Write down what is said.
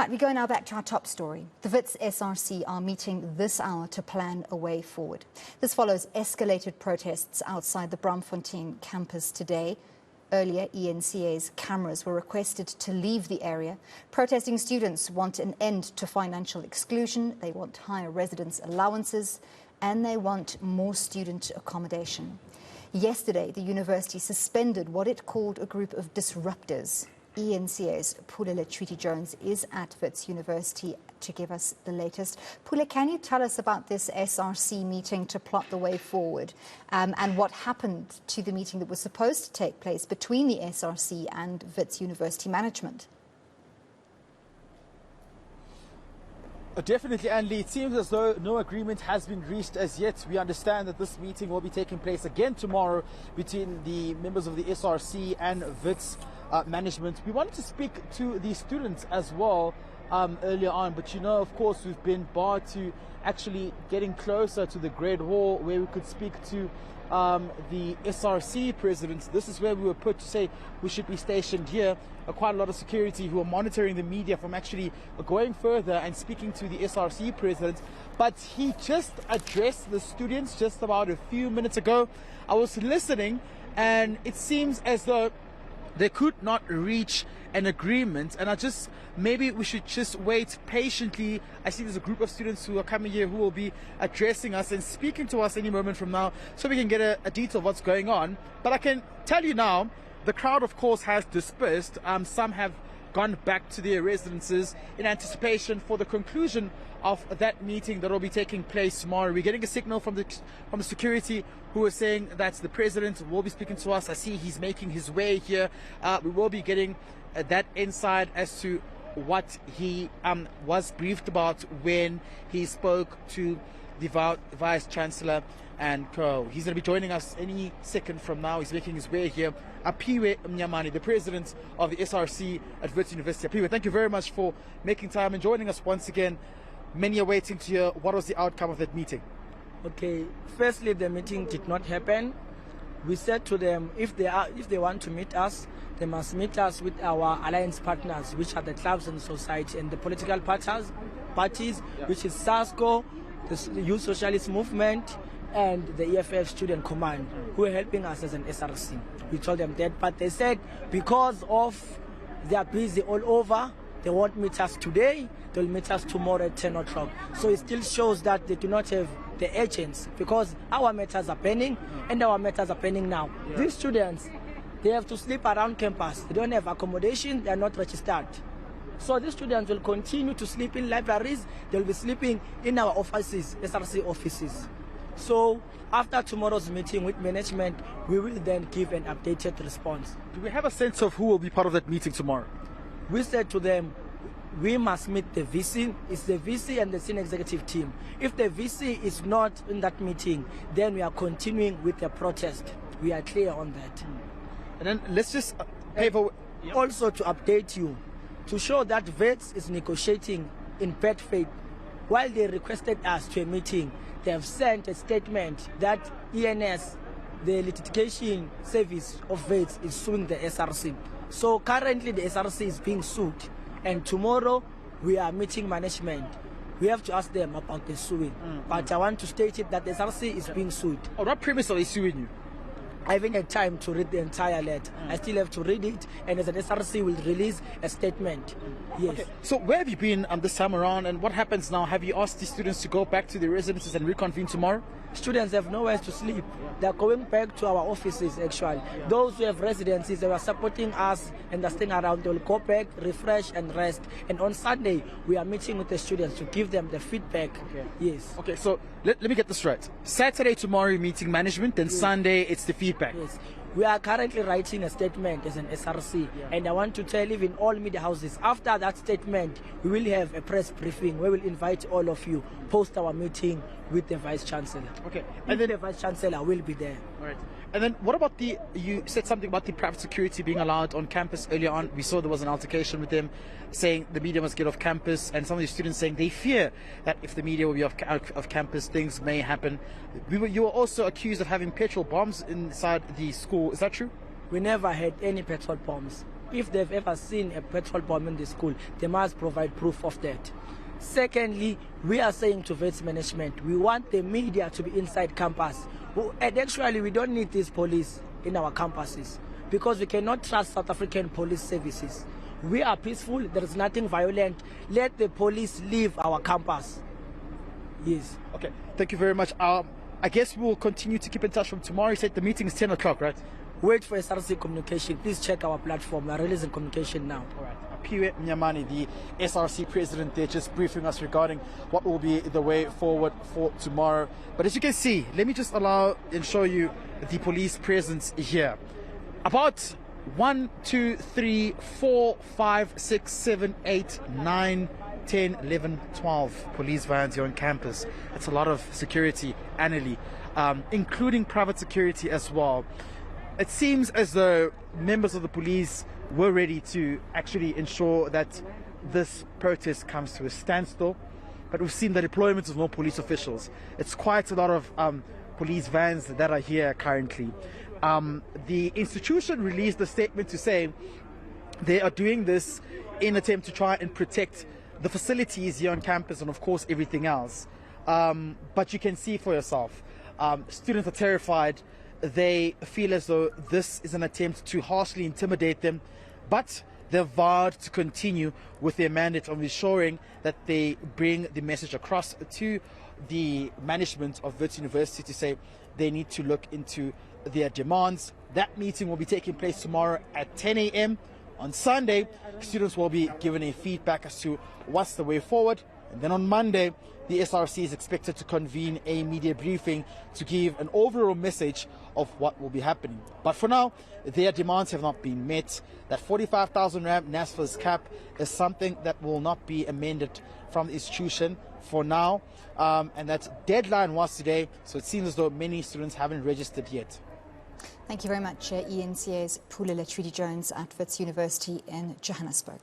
Right, we go now back to our top story. The Wits SRC are meeting this hour to plan a way forward. This follows escalated protests outside the Braamfontein campus today. Earlier, ENCA's cameras were requested to leave the area. Protesting students want an end to financial exclusion, they want higher residence allowances, and they want more student accommodation. Yesterday, the university suspended what it called a group of disruptors. ENCA's Pule Letshwiti-Jones is at Wits University to give us the latest. Pule, can you tell us about this SRC meeting to plot the way forward and what happened to the meeting that was supposed to take place between the SRC and Wits University management? Definitely, Andy. It seems as though no agreement has been reached as yet. We understand that this meeting will be taking place again tomorrow between the members of the SRC and Wits management. We wanted to speak to the students as well earlier on, but you know, of course, we've been barred to actually getting closer to the Great Hall where we could speak to the SRC president. This is where we were put to say we should be stationed here. Quite a lot of security who are monitoring the media from actually going further and speaking to the SRC president. But he just addressed the students just about a few minutes ago. I was listening, and it seems as though they could not reach an agreement, and maybe we should just wait patiently. I see there's a group of students who are coming here who will be addressing us and speaking to us any moment from now, so we can get a detail of what's going on. But I can tell you now, the crowd of course has dispersed. Some have gone back to their residences in anticipation for the conclusion of that meeting that will be taking place tomorrow. We're getting a signal from the security who are saying that the president will be speaking to us. I see he's making his way here. We will be getting that insight as to what he was briefed about when he spoke to the Vice Chancellor and co. He's going to be joining us any second from now. He's making his way here. Pule Letshwiti-Jones, the president of the SRC at Wits University. Pule, thank you very much for making time and joining us once again. Many are waiting to hear what was the outcome of that meeting. Okay, firstly, the meeting did not happen. We said to them, if they want to meet us, they must meet us with our alliance partners, which are the clubs and society and the political parties, which is SASCO, the Youth Socialist Movement, and the EFF Student Command, who are helping us as an SRC. We told them that, but they said because of they are busy all over, they won't meet us today, they'll meet us tomorrow at 10 o'clock. So it still shows that they do not have the agents, because our matters are pending and our matters are pending now. Yeah. These students, they have to sleep around campus. They don't have accommodation, they are not registered. So these students will continue to sleep in libraries, they'll be sleeping in our offices, SRC offices. So after tomorrow's meeting with management, we will then give an updated response. Do we have a sense of who will be part of that meeting tomorrow? We said to them, we must meet the VC. It's the VC and the senior executive team. If the VC is not in that meeting, then we are continuing with the protest. We are clear on that. And then let's just also to update you, to show that Wits is negotiating in bad faith. While they requested us to a meeting, they have sent a statement that ENS, the litigation service of Wits, is suing the SRC. So currently the SRC is being sued, and tomorrow we are meeting management. We have to ask them about the suing. But I want to state it that the SRC is being sued. On what premise are they suing you? I haven't had time to read the entire letter. I still have to read it, and as an SRC will release a statement. Yes. Okay. So where have you been this time around, and what happens now? Have you asked the students to go back to their residences and reconvene tomorrow? Students have nowhere to sleep. They are going back to our offices, actually. Those who have residences, they are supporting us and they're staying around. They will go back, refresh and rest. And on Sunday, we are meeting with the students to give them the feedback. Okay. Yes. Okay, so let me get this right. Saturday, tomorrow, you're meeting management, then yes. Sunday, it's the feedback. Yes. We are currently writing a statement as an SRC, and I want to tell even all media houses, after that statement, we will have a press briefing. We will invite all of you post our meeting with the Vice Chancellor. Okay. And then the Vice Chancellor will be there. All right. And then what about you said something about the private security being allowed on campus earlier on. We saw there was an altercation with them saying the media must get off campus, and some of the students saying they fear that if the media will be off campus, things may happen. You were also accused of having petrol bombs inside the school. Is that true? We never had any petrol bombs. if they've ever seen a petrol bomb in the school, they must provide proof of that. Secondly, we are saying to Wits management, we want the media to be inside campus. And actually, we don't need this police in our campuses because we cannot trust South African police services. We are peaceful, there is nothing violent. Let the police leave our campus. Yes. Okay, thank you very much. I guess we'll continue to keep in touch from tomorrow. You said the meeting is 10 o'clock, right? Wait for SRC communication. Please check our platform. We are releasing communication now. All right. Pule Letshwiti-Jones, the SRC president, there just briefing us regarding what will be the way forward for tomorrow. But as you can see, let me just allow and show you the police presence here. About 1, 2, 3, 4, 5, 6, 7, 8, 9, 10, 11, 12 police vans here on campus. It's a lot of security annually, including private security as well. It seems as though members of the police were ready to actually ensure that this protest comes to a standstill, but we've seen the deployment of more police officials. It's quite a lot of police vans that are here currently. The institution released a statement to say they are doing this in an attempt to try and protect the facilities here on campus and of course everything else. But you can see for yourself, students are terrified. They feel as though this is an attempt to harshly intimidate them, but they've vowed to continue with their mandate of ensuring that they bring the message across to the management of Wits University to say they need to look into their demands. That meeting will be taking place tomorrow at 10 a.m. On Sunday, students will be given a feedback as to what's the way forward. And then on Monday, the SRC is expected to convene a media briefing to give an overall message of what will be happening. But for now, their demands have not been met. That 45,000 Rand NSFAS cap is something that will not be amended from the institution for now. And that deadline was today, so it seems as though many students haven't registered yet. Thank you very much, ENCA's Pule Letshwiti-Jones at Wits University in Johannesburg.